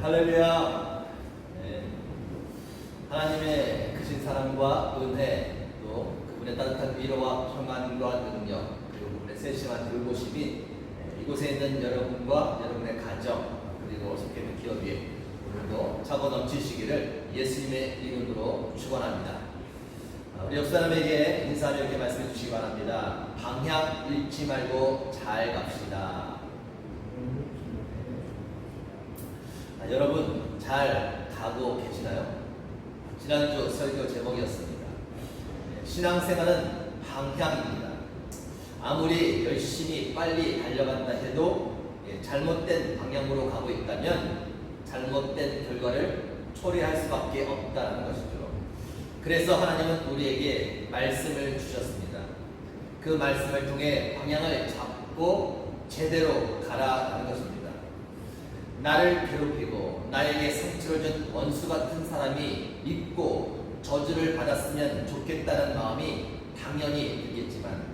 할렐루야. 네. 하나님의 크신 사랑과 은혜, 또 그분의 따뜻한 위로와 평안과 능력, 그리고 그분의 세심한 돌보심이 이곳에 있는 여러분과 여러분의 가정, 그리고 속해 있는 기업이 오늘도 차고 넘치시기를 예수님의 이름으로 축원합니다. 우리 옆 사람에게 인사를 이렇게 말씀해 주시기 바랍니다. 방향 잃지 말고 잘 갑시다. 여러분 잘 가고 계시나요? 지난주 설교 제목이었습니다. 신앙생활은 방향입니다. 아무리 열심히 빨리 달려간다 해도 잘못된 방향으로 가고 있다면 잘못된 결과를 초래할 수밖에 없다는 것이죠. 그래서 하나님은 우리에게 말씀을 주셨습니다. 그 말씀을 통해 방향을 잡고 제대로 가라는 것입니다. 나를 괴롭히고 나에게 상처를 준 원수 같은 사람이 믿고 저주를 받았으면 좋겠다는 마음이 당연히 들겠지만,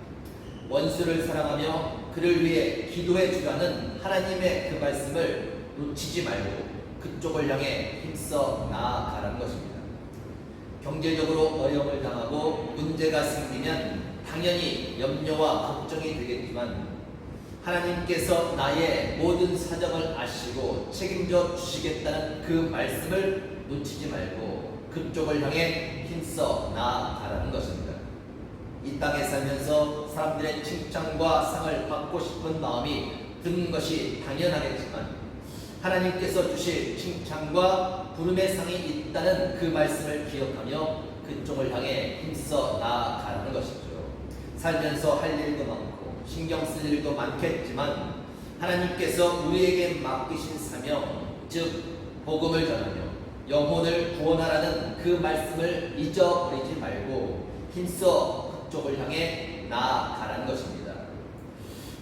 원수를 사랑하며 그를 위해 기도해 주라는 하나님의 그 말씀을 놓치지 말고 그쪽을 향해 힘써 나아가라는 것입니다. 경제적으로 어려움을 당하고 문제가 생기면 당연히 염려와 걱정이 되겠지만, 하나님께서 나의 모든 사정을 아시고 책임져 주시겠다는 그 말씀을 놓치지 말고 그쪽을 향해 힘써 나아가라는 것입니다. 이 땅에 살면서 사람들의 칭찬과 상을 받고 싶은 마음이 드는 것이 당연하겠지만, 하나님께서 주실 칭찬과 부름의 상이 있다는 그 말씀을 기억하며 그쪽을 향해 힘써 나아가라는 것이죠. 살면서 할 일도 많고 신경 쓸 일도 많겠지만, 하나님께서 우리에게 맡기신 사명, 즉 복음을 전하며 영혼을 구원하라는 그 말씀을 잊어버리지 말고 힘써 그쪽을 향해 나아가라는 것입니다.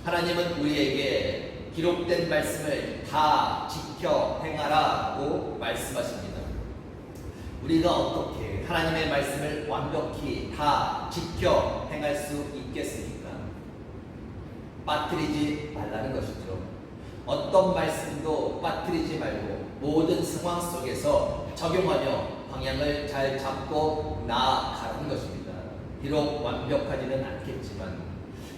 하나님은 우리에게 기록된 말씀을 다 지켜 행하라고 말씀하십니다. 우리가 어떻게 하나님의 말씀을 완벽히 다 지켜 행할 수 있겠습니까? 빠뜨리지 말라는 것이죠. 어떤 말씀도 빠뜨리지 말고 모든 상황 속에서 적용하며 방향을 잘 잡고 나아가는 것입니다. 비록 완벽하지는 않겠지만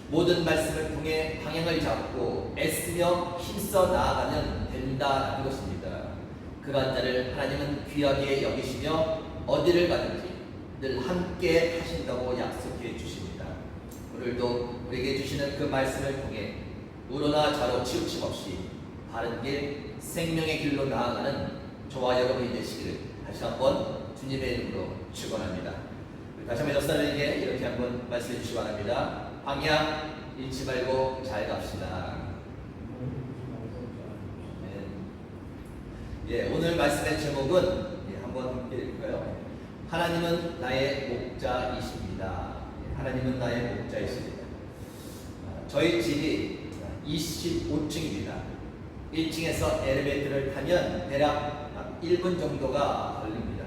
모든 말씀을 통해 방향을 잡고 애쓰며 힘써 나아가면 된다는 것입니다. 그러한 자를 하나님은 귀하게 여기시며 어디를 가든지 늘 함께 하신다고 약속해 주십니다. 오늘도 우리에게 주시는 그 말씀을 통해 우로나 좌로 치우침 없이 바른 길, 생명의 길로 나아가는 저와 여러분이 되시기를 다시 한번 주님의 이름으로 축원합니다. 다시 한번 옆사람에게 이렇게 한번 말씀해 주시기 바랍니다. 방향 잃지 말고 잘 갑시다. 오늘 말씀의 제목은 한번 함께 읽을까요? 하나님은 나의 목자이십니다. 하나님은 나의 목자이십니다. 저희 집이 25층입니다. 1층에서 엘리베이터를 타면 대략 1분 정도가 걸립니다.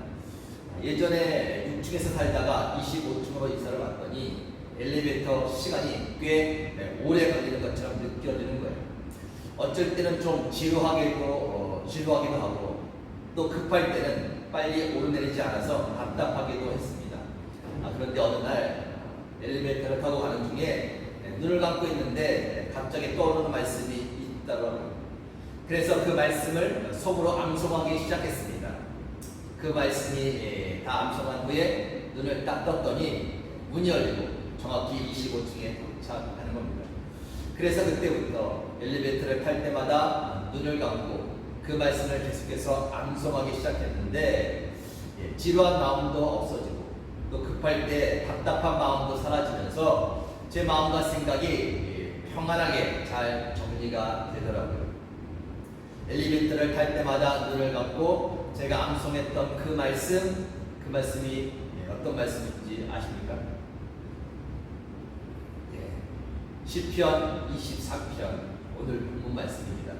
예전에 6층에서 살다가 25층으로 이사를 왔더니 엘리베이터 시간이 꽤 오래 걸리는 것처럼 느껴지는 거예요. 어쩔 때는 좀 지루하기도 하고, 또 급할 때는 빨리 오르내리지 않아서 답답하기도 했습니다. 그런데 어느 날 엘리베이터를 타고 가는 중에 눈을 감고 있는데 갑자기 떠오르는 말씀이 있더라고요. 그래서 그 말씀을 속으로 암송하기 시작했습니다. 그 말씀이 다 암송한 후에 눈을 딱 떴더니 문이 열리고 정확히 25층에 도착하는 겁니다. 그래서 그때부터 엘리베이터를 탈 때마다 눈을 감고 그 말씀을 계속해서 암송하기 시작했는데, 지루한 마음도 없어지고 또 급할 때 답답한 마음도 사라지면서 제 마음과 생각이 평안하게 잘 정리가 되더라고요. 엘리베이터를 탈 때마다 눈을 감고 제가 암송했던 그 말씀이 어떤 말씀인지 아십니까? 시편 24편 오늘 본문 말씀입니다.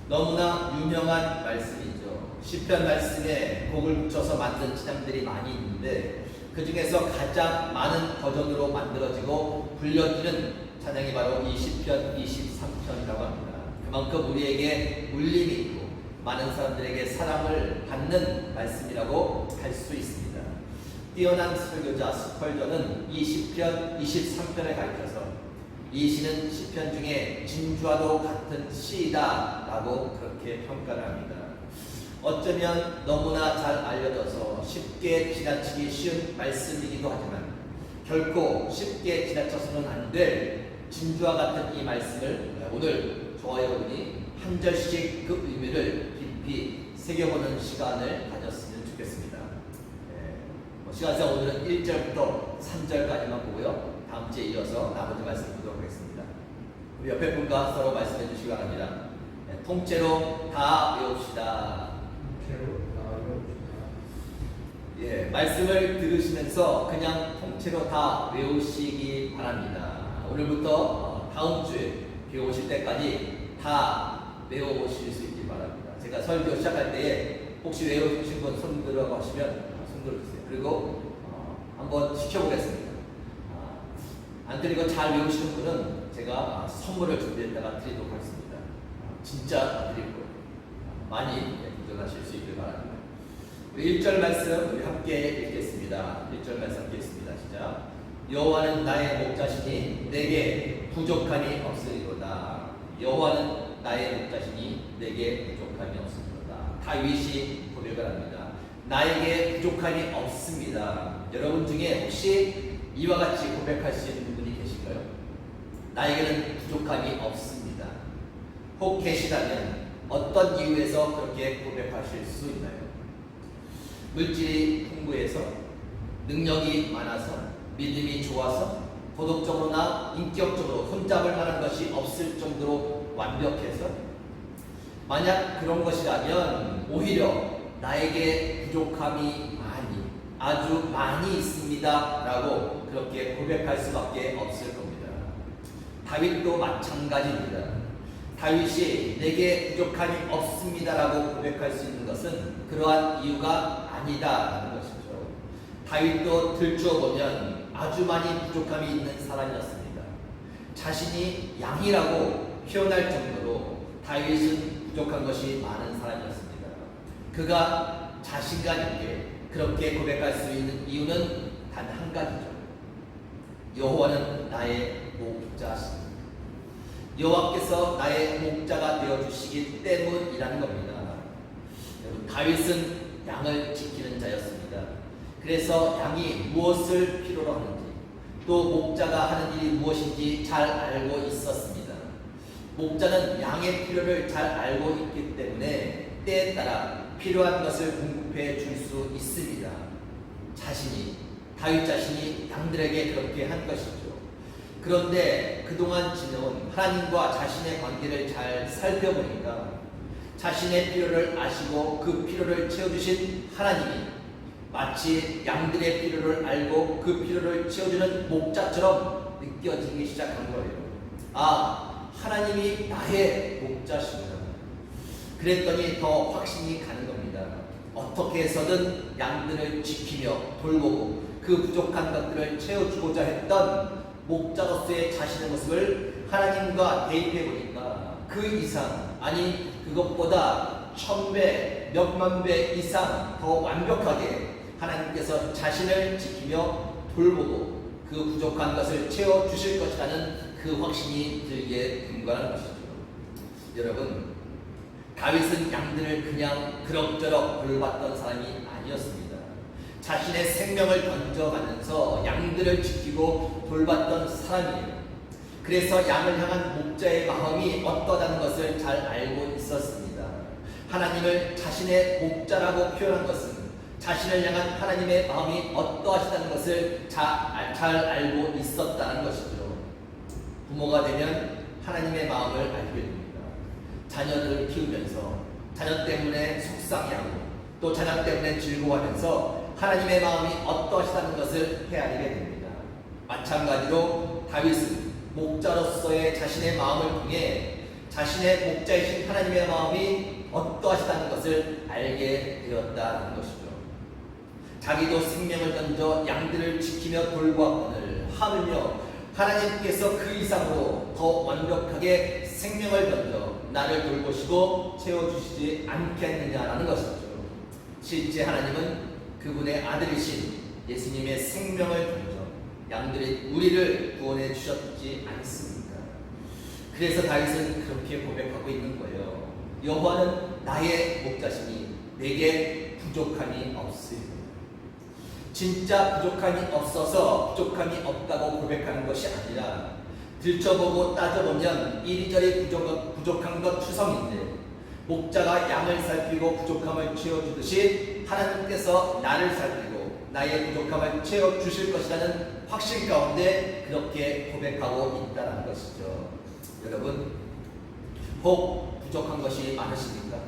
너무나 유명한 말씀이죠. 시편 말씀에 곡을 붙여서 만든 찬양들이 많이 있는데 그 중에서 가장 많은 버전으로 만들어지고 불려지는 찬양이 바로 이 시편 23편이라고 합니다. 그만큼 우리에게 울림이 있고 많은 사람들에게 사랑을 받는 말씀이라고 할 수 있습니다. 뛰어난 설교자 스펄전은 이 시편 23편을 가르쳐서 이 시는 시편 중에 진주와도 같은 시이다라고 그렇게 평가를 합니다. 어쩌면 너무나 잘 알려져서 쉽게 지나치기 쉬운 말씀이기도 하지만 결코 쉽게 지나쳐서는 안 될 진주와 같은 이 말씀을 오늘 저와 여러분이 한 절씩 그 의미를 깊이 새겨보는 시간을 가졌으면 좋겠습니다. 시간상 오늘은 1절부터 3절까지만 보고요. 다음 주에 이어서 나머지 말씀 보도록 하겠습니다. 우리 옆에 분과 서로 말씀해 주시기 바랍니다. 통째로 다 외웁시다. 말씀을 들으시면서 그냥 통째로 다 외우시기 바랍니다. 오늘부터 다음 주에 비 오실 때까지 다 외워보실 수 있기 바랍니다. 제가 설교 시작할 때에 혹시 외우신 분 손 들어라고 하시면 손 들어주세요. 그리고 한번 시켜보겠습니다. 안 드리고 잘 외우시는 분은 제가 선물을 준비했다가 드리도록 하겠습니다. 진짜 드릴 거예요. 많이 도전하실 수 있길 바랍니다. 우리 1절 말씀 우리 함께 읽겠습니다. 1절 말씀 함께 읽습니다. 시작. 여호와는 나의 목자시니 내게 부족함이 없으리로다. 여호와는 나의 목자시니 내게 부족함이 없으리로다. 다윗이 고백을 합니다. 나에게 부족함이 없습니다. 여러분 중에 혹시 이와 같이 고백할 수 있는 분이 계신가요? 나에게는 부족함이 없습니다. 혹 계시다면 어떤 이유에서 그렇게 고백하실 수 있나요? 물질이 풍부해서, 능력이 많아서, 믿음이 좋아서, 도덕적으로나 인격적으로 손잡을 만한 것이 없을 정도로 완벽해서, 만약 그런 것이라면 오히려 나에게 부족함이 아주 많이 있습니다 라고 그렇게 고백할 수밖에 없을 겁니다. 다윗도 마찬가지입니다. 다윗이 내게 부족함이 없습니다 라고 고백할 수 있는 것은 그러한 이유가 아니다라는 것이죠. 다윗도 들추어보면 아주 많이 부족함이 있는 사람이었습니다. 자신이 양이라고 표현할 정도로 다윗은 부족한 것이 많은 사람이었습니다. 그가 자신감 있게 그렇게 고백할 수 있는 이유는 단 한 가지죠. 여호와는 나의 목자시니 여호와께서 나의 목자가 되어주시기 때문이라는 겁니다. 여러분, 다윗은 양을 지키는 자였습니다. 그래서 양이 무엇을 필요로 하는지 또 목자가 하는 일이 무엇인지 잘 알고 있었습니다. 목자는 양의 필요를 잘 알고 있기 때문에 때에 따라 필요한 것을 공급해 줄 수 있습니다. 다윗 자신이 양들에게 그렇게 한 것이죠. 그런데 그동안 지내온 하나님과 자신의 관계를 잘 살펴보니까 자신의 필요를 아시고 그 필요를 채워주신 하나님이 마치 양들의 필요를 알고 그 필요를 채워주는 목자처럼 느껴지기 시작한 거예요. 하나님이 나의 목자시구나. 그랬더니 더 확신이 가는 겁니다. 어떻게 해서든 양들을 지키며 돌보고 그 부족한 것들을 채워주고자 했던 목자로서의 자신의 모습을 하나님과 대입해 보니까 그 이상, 아니 그것보다 1000배, 몇만 배 이상 더 완벽하게 하나님께서 자신을 지키며 돌보고 그 부족한 것을 채워주실 것이라는 그 확신이 들게 된 거라는 것이죠. 여러분, 다윗은 양들을 그냥 그럭저럭 돌봤던 사람이 아니었습니다. 자신의 생명을 던져가면서 양들을 지키고 돌봤던 사람이에요. 그래서 양을 향한 목자의 마음이 어떠하다는 것을 잘 알고 있었습니다. 하나님을 자신의 목자라고 표현한 것은 자신을 향한 하나님의 마음이 어떠하시다는 것을 잘 알고 있었다는 것이죠. 부모가 되면 하나님의 마음을 알게 됩니다. 자녀를 키우면서 자녀 때문에 속상해하고 또 자녀 때문에 즐거워하면서 하나님의 마음이 어떠하시다는 것을 헤아리게 됩니다. 마찬가지로 다윗은 목자로서의 자신의 마음을 통해 자신의 목자이신 하나님의 마음이 어떠하시다는 것을 알게 되었다는 것이죠. 자기도 생명을 던져 양들을 지키며 돌보았거늘 하물며 하나님께서 그 이상으로 더 완벽하게 생명을 던져 나를 돌보시고 채워주시지 않겠느냐라는 것이죠. 실제 하나님은 그분의 아들이신 예수님의 생명을 던져 양들의 우리를 구원해 주셨지 않습니까? 그래서 다윗은 그렇게 고백하고 있는 거예요. 여호와는 나의 목자시니 내게 부족함이 없으리로다. 진짜 부족함이 없어서 부족함이 없다고 고백하는 것이 아니라 들춰보고 따져보면 이리저리 부족한 것 투성인데 목자가 양을 살피고 부족함을 채워주듯이 하나님께서 나를 살피고 나의 부족함을 채워주실 것이라는 확신 가운데 그렇게 고백하고 있다는 것이죠. 여러분, 혹 부족한 것이 많으십니까?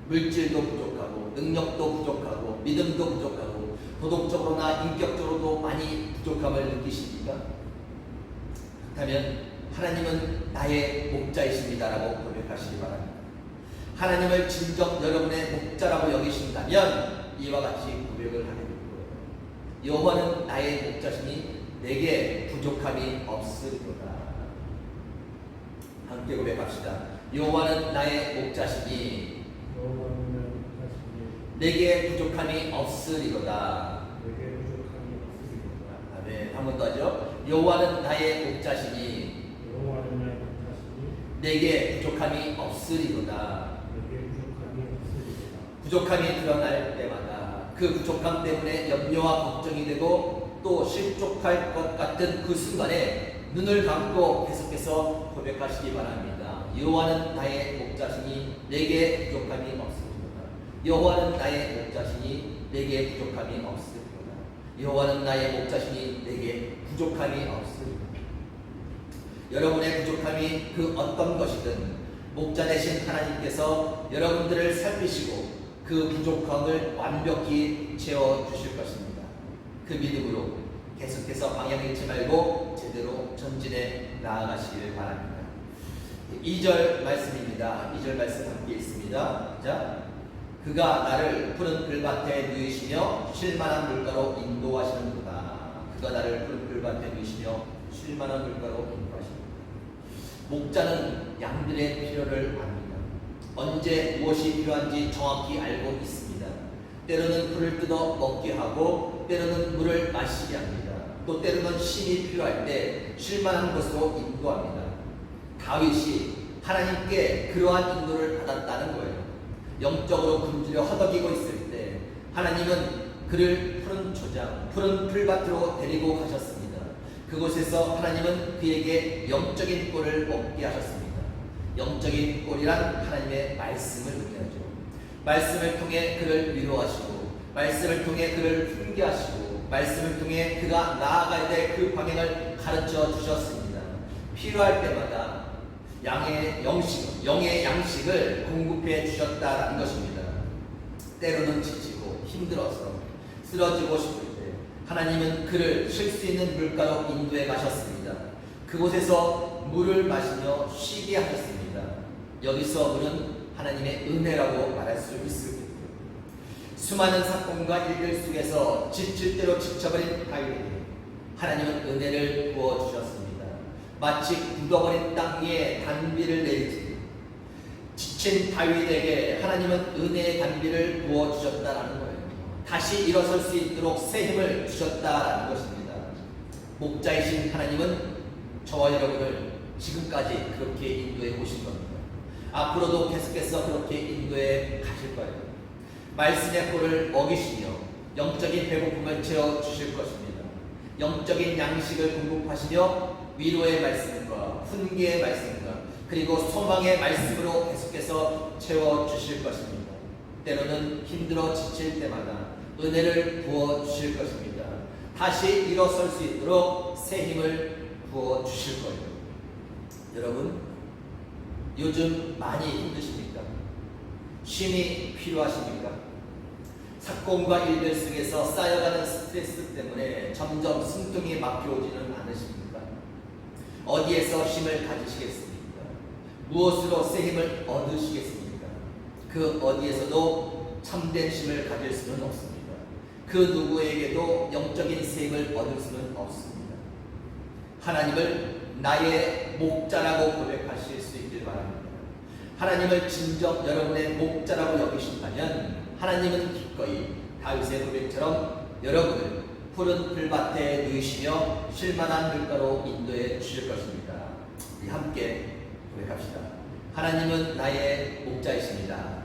물질도 부족하고 능력도 부족하고 믿음도 부족하고 도덕적으로나 인격적으로도 많이 부족함을 느끼십니까? 그렇다면 하나님은 나의 목자이십니다라고 고백하시기 바랍니다. 하나님을 진정 여러분의 목자라고 여기신다면 이와 같이 고백을 하게 될 거예요. 여호와는 나의 목자시니 내게 부족함이 없으리로다. 함께 고백합시다. 여호와는 나의 목자시니 내게 부족함이 없으리로다. 아멘. 한 번 더 하죠. 여호와는 나의 목자시니 내게 부족함이 없으리로다. 부족함이 드러날 때마다 그 부족함 때문에 염려와 걱정이 되고 또 실족할 것 같은 그 순간에 눈을 감고 계속해서 고백하시기 바랍니다. 여호와는 나의 목자시니 내게 부족함이 없으리로다. 여호와는 나의 목자시니 내게 부족함이 없으리로다. 여호와는 나의 목자시니 내게 부족함이 없으리로다. 여러분의 부족함이 그 어떤 것이든 목자 되신 하나님께서 여러분들을 살피시고 그 부족함을 완벽히 채워주실 것입니다. 그 믿음으로 계속해서 방향 잃지 말고 제대로 전진해 나아가시길 바랍니다. 2절 말씀입니다. 2절 말씀 함께 있습니다. 자, 그가 나를 푸른 풀밭에 누이시며 쉴만한 물가로 인도하시는구나. 그가 나를 푸른 풀밭에 누이시며 쉴만한 물가로 인도하시는구나. 목자는 양들의 필요를 압니다. 언제 무엇이 필요한지 정확히 알고 있습니다. 때로는 풀을 뜯어 먹게 하고 때로는 물을 마시게 합니다. 또 때로는 쉼이 필요할 때 쉴만한 곳으로 인도합니다. 다윗이 하나님께 그러한 인도를 받았다는 거예요. 영적으로 굶주려 허덕이고 있을 때 하나님은 그를 푸른 초장, 푸른 풀밭으로 데리고 가셨습니다. 그곳에서 하나님은 그에게 영적인 꼴을 먹게 하셨습니다. 영적인 꼴이란 하나님의 말씀을 의미하죠. 말씀을 통해 그를 위로하시고 말씀을 통해 그를 훈계하시고 말씀을 통해 그가 나아가야 될 그 방향을 가르쳐 주셨습니다. 필요할 때마다 영의 양식을 공급해 주셨다는 것입니다. 때로는 지치고 힘들어서 쓰러지고 싶을 때 하나님은 그를 쉴 수 있는 물가로 인도해 가셨습니다. 그곳에서 물을 마시며 쉬게 하셨습니다. 여기서 물은 하나님의 은혜라고 말할 수 있을 거예요. 수많은 사건과 일들 속에서 지칠 대로 지쳐버린 다윗에게 하나님은 은혜를 부어주셨습니다. 마치 굳어버린 땅 위에 단비를 내리지 지친 다윗에게 하나님은 은혜의 단비를 부어주셨다는 거예요. 다시 일어설 수 있도록 새 힘을 주셨다는 것입니다. 목자이신 하나님은 저와 여러분을 지금까지 그렇게 인도해 오신 겁니다. 앞으로도 계속해서 그렇게 인도해 가실 거예요. 말씀의 꼴을 먹이시며 영적인 배고픔을 채워주실 것입니다. 영적인 양식을 공급하시며 위로의 말씀과 훈계의 말씀과 그리고 소망의 말씀으로 계속해서 채워주실 것입니다. 때로는 힘들어 지칠 때마다 은혜를 부어주실 것입니다. 다시 일어설 수 있도록 새 힘을 부어주실 거예요. 여러분, 요즘 많이 힘드십니까? 쉼이 필요하십니까? 사건과 일들 속에서 쌓여가는 스트레스 때문에 점점 숨통이 막혀오지는 않으십니까? 어디에서 쉼을 가지시겠습니까? 무엇으로 새 힘을 얻으시겠습니까? 그 어디에서도 참된 쉼을 가질 수는 없습니다. 그 누구에게도 영적인 새 힘을 얻을 수는 없습니다. 하나님을 나의 목자라고 고백하실 수 있길 바랍니다. 하나님을 진정 여러분의 목자라고 여기신다면 하나님은 기꺼이 다윗의 고백처럼 여러분을 푸른 풀밭에 누이시며 쉴만한 물가로 인도해 주실 것입니다. 우리 함께 고백합시다. 하나님은 나의 목자이십니다.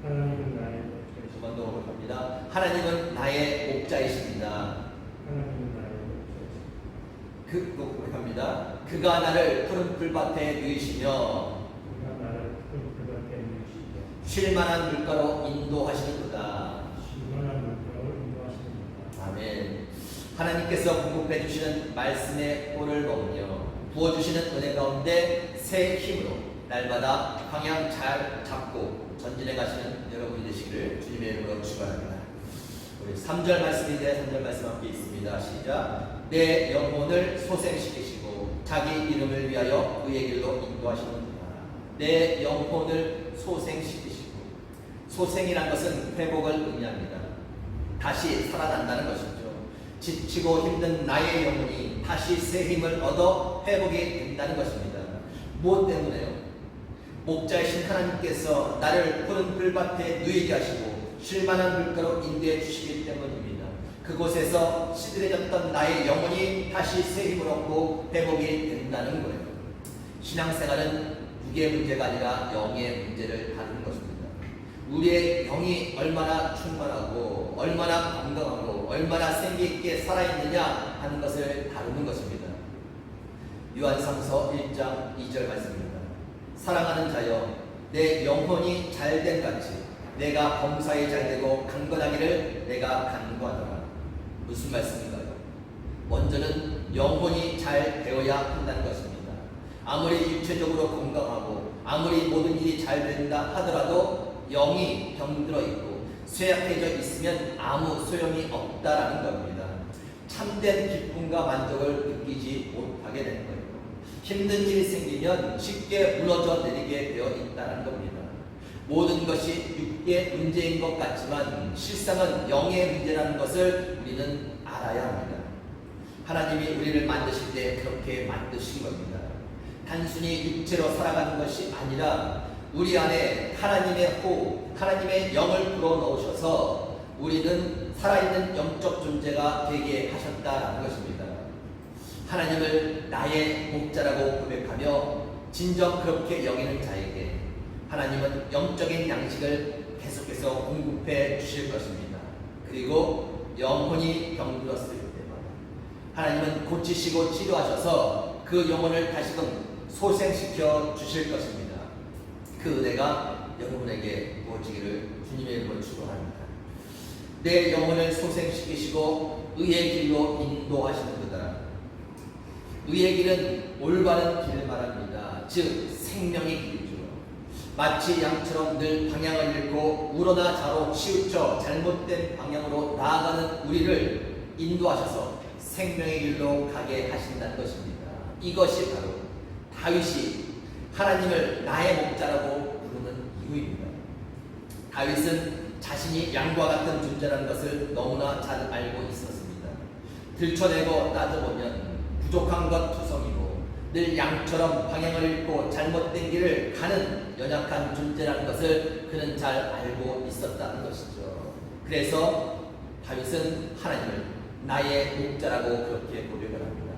하나님은 나의 목자이십니다. 한번 더 고백합니다. 하나님은 나의 목자이십니다. 하나님은 나의 목자이십니다. 또 고백합니다. 그가 나를 푸른 풀밭에 누이시며 그가 나를 푸른 풀밭에 누이시며 쉴만한 물가로 인도하시는도다. 쉴만한 물가로 인도하시는도다. 아멘. 하나님께서 공급해 주시는 말씀의 꼴을 먹으며 부어주시는 은혜 가운데 새 힘으로 날마다 방향 잘 잡고 전진해 가시는 여러분이 되시기를 주님의 이름으로 축원합니다. 우리 3절 말씀인데 3절 말씀 함께 있습니다. 시작. 내 영혼을 소생시키시고 자기 이름을 위하여 그의 길로 인도하시는구나. 내 영혼을 소생시키시고, 소생이란 것은 회복을 의미합니다. 다시 살아난다는 것이죠. 지치고 힘든 나의 영혼이 다시 새 힘을 얻어 회복이 된다는 것입니다. 무엇 때문에요? 목자이신 하나님께서 나를 푸른 풀밭에 누이게 하시고 쉴만한 물가로 인도해 주시기 때문입니다. 그곳에서 시들해졌던 나의 영혼이 다시 새 힘을 얻고 회복이 된다는 거예요. 신앙생활은 육의 문제가 아니라 영의 문제를 다루는 것입니다. 우리의 영이 얼마나 충만하고 얼마나 건강하고 얼마나 생기 있게 살아있느냐 하는 것을 다루는 것입니다. 요한상서 1장 2절 말씀입니다. 사랑하는 자여, 내 영혼이 잘된 같이 내가 범사에 잘되고 강건하기를 내가 간구하노라. 무슨 말씀인가요? 먼저는 영혼이 잘 되어야 한다는 것입니다. 아무리 육체적으로 건강하고 아무리 모든 일이 잘 된다 하더라도 영이 병들어 있고 쇠약해져 있으면 아무 소용이 없다라는 겁니다. 참된 기쁨과 만족을 느끼지 못하게 되는 거예요. 힘든 일이 생기면 쉽게 무너져 내리게 되어 있다는 겁니다. 모든 것이 육의 문제인 것 같지만 실상은 영의 문제라는 것을 우리는 알아야 합니다. 하나님이 우리를 만드실 때 그렇게 만드신 겁니다. 단순히 육체로 살아가는 것이 아니라 우리 안에 하나님의 호흡, 하나님의 영을 불어넣으셔서 우리는 살아있는 영적 존재가 되게 하셨다라는 것입니다. 하나님을 나의 목자라고 고백하며 진정 그렇게 여기는 자에게 하나님은 영적인 양식을 계속해서 공급해 주실 것입니다. 그리고 영혼이 병들었을 때마다 하나님은 고치시고 치료하셔서 그 영혼을 다시금 소생시켜 주실 것입니다. 그 은혜가 여러분에게 부어지기를 주님의 이름으로 축원합니다. 내 영혼을 소생시키시고 의의 길로 인도하시는도다. 의의 길은 올바른 길을 말합니다. 즉 생명의 길이죠. 마치 양처럼 늘 방향을 잃고 우러나 좌로 치우쳐 잘못된 방향으로 나아가는 우리를 인도하셔서 생명의 길로 가게 하신다는 것입니다. 이것이 바로 다윗이 하나님을 나의 목자라고 부르는 이유입니다. 다윗은 자신이 양과 같은 존재라는 것을 너무나 잘 알고 있었습니다. 들춰내고 따져보면 부족한 것 투성이고 늘 양처럼 방향을 잃고 잘못된 길을 가는 연약한 존재라는 것을 그는 잘 알고 있었다는 것이죠. 그래서 다윗은 하나님을 나의 목자라고 그렇게 고백을 합니다.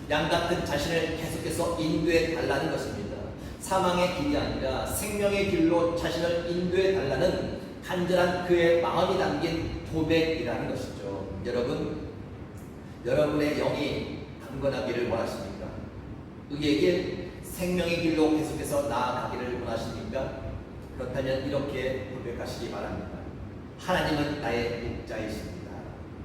양 같은 자신을 계속해서 인도해 달라는 것입니다. 사망의 길이 아니라 생명의 길로 자신을 인도해 달라는 간절한 그의 마음이 담긴 고백이라는 것이죠. 여러분, 여러분의 영이 강건하기를 원하십니까? 의의 길, 생명의 길로 계속해서 나아가기를 원하십니까? 그렇다면 이렇게 고백하시기 바랍니다. 하나님은 나의 목자이십니다.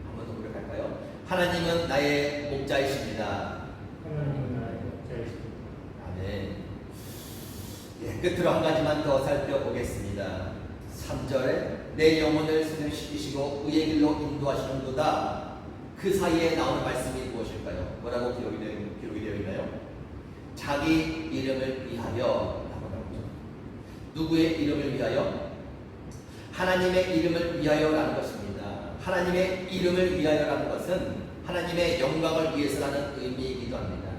한 번 더 고백할까요? 하나님은 나의 목자이십니다. 하나님은 나의 목자이십니다. 아멘. 예, 끝으로 한 가지만 더 살펴보겠습니다. 3절에 내 영혼을 소생시키시고 의의 길로 인도하시는도다. 그 사이에 나오는 말씀이 무엇일까요? 뭐라고 기록이 되어 있나요? 자기 이름을 위하여 라고 나오죠. 누구의 이름을 위하여? 하나님의 이름을 위하여라는 것입니다. 하나님의 이름을 위하여라는 것은 하나님의 영광을 위해서라는 의미이기도 합니다.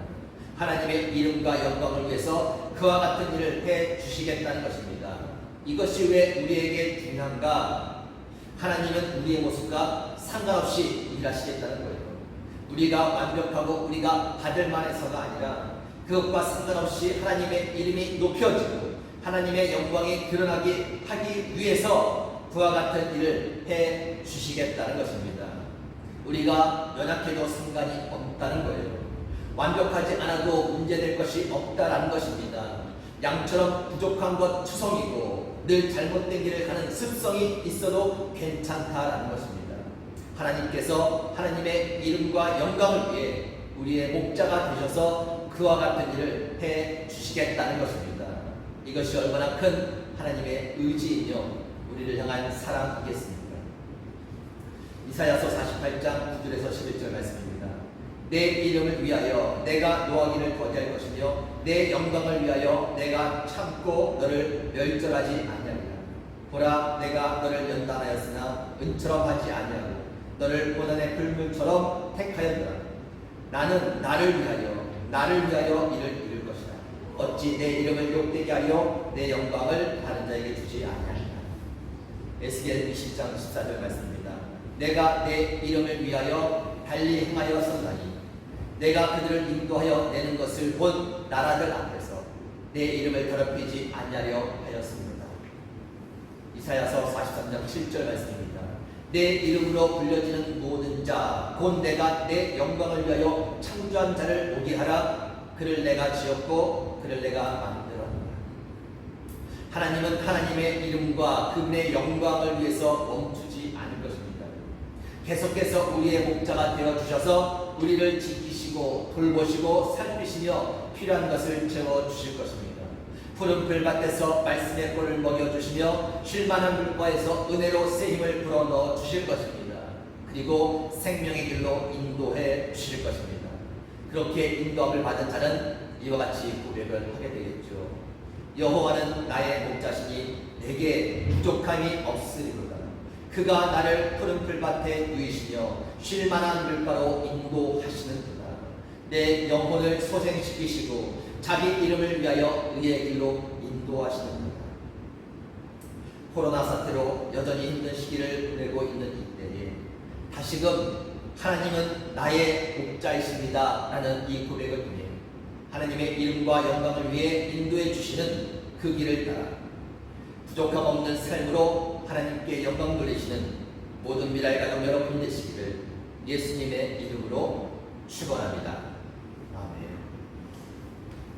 하나님의 이름과 영광을 위해서 그와 같은 일을 해 주시겠다는 것입니다. 이것이 왜 우리에게 중요한가? 하나님은 우리의 모습과 상관없이 일하시겠다는 거예요. 우리가 완벽하고 우리가 받을 만해서가 아니라 그것과 상관없이 하나님의 이름이 높여지고 하나님의 영광이 드러나게 하기 위해서 그와 같은 일을 해 주시겠다는 것입니다. 우리가 연약해도 상관이 없다는 거예요. 완벽하지 않아도 문제될 것이 없다라는 것입니다. 양처럼 부족한 것 투성이고 늘 잘못된 길을 가는 습성이 있어도 괜찮다라는 것입니다. 하나님께서 하나님의 이름과 영광을 위해 우리의 목자가 되셔서 그와 같은 일을 해 주시겠다는 것입니다. 이것이 얼마나 큰 하나님의 의지이며 우리를 향한 사랑이겠습니까? 이사야서 48장 9절에서 11절 말씀입니다. 내 이름을 위하여 내가 노하기를 거절할 것이며 내 영광을 위하여 내가 참고 너를 멸절하지 아니하리라. 보라, 내가 너를 연단하였으나 은처럼 하지 아니하고 너를 고난의 불물처럼 택하였노라. 나는 나를 위하여 이를 이룰 것이다. 어찌 내 이름을 욕되게 하여 내 영광을 다른 자에게 주지 아니하리라. 에스겔 20장 14절 말씀입니다. 내가 내 이름을 위하여 달리 행하여 선다니 내가 그들을 인도하여 내는 것을 본 나라들 앞에서 내 이름을 더럽히지 아니하려 하였습니다. 이사야서 43장 7절 말씀입니다. 내 이름으로 불려지는 모든 자 곧 내가 내 영광을 위하여 창조한 자를 오게 하라. 그를 내가 지었고 그를 내가 만들었노라. 하나님은 하나님의 이름과 그분의 영광을 위해서 멈추지 않을 것입니다. 계속해서 우리의 목자가 되어주셔서 우리를 지키시고 돌보시고 살피시며 필요한 것을 채워주실 것입니다. 푸른 풀밭에서 말씀의 꿀을 먹여주시며 쉴만한 물가에서 은혜로 새 힘을 불어넣어 주실 것입니다. 그리고 생명의 길로 인도해 주실 것입니다. 그렇게 인도함을 받은 자는 이와 같이 고백을 하게 되겠죠. 여호와는 나의 목자시니 내게 부족함이 없으리로다. 그가 나를 푸른 풀밭에 누이시며 쉴만한 물가로 인도하시는도다. 내 영혼을 소생시키시고 자기 이름을 위하여 의의 길로 인도하시는도다. 코로나 사태로 여전히 힘든 시기를 보내고 있는 이때에 다시금 하나님은 나의 목자이십니다 라는 이 고백을 통해 하나님의 이름과 영광을 위해 인도해 주시는 그 길을 따라 부족함 없는 삶으로 하나님께 영광 돌리시는 모든 미랄 가족 여러분 되시기를 예수님의 이름으로 축원합니다. 아멘.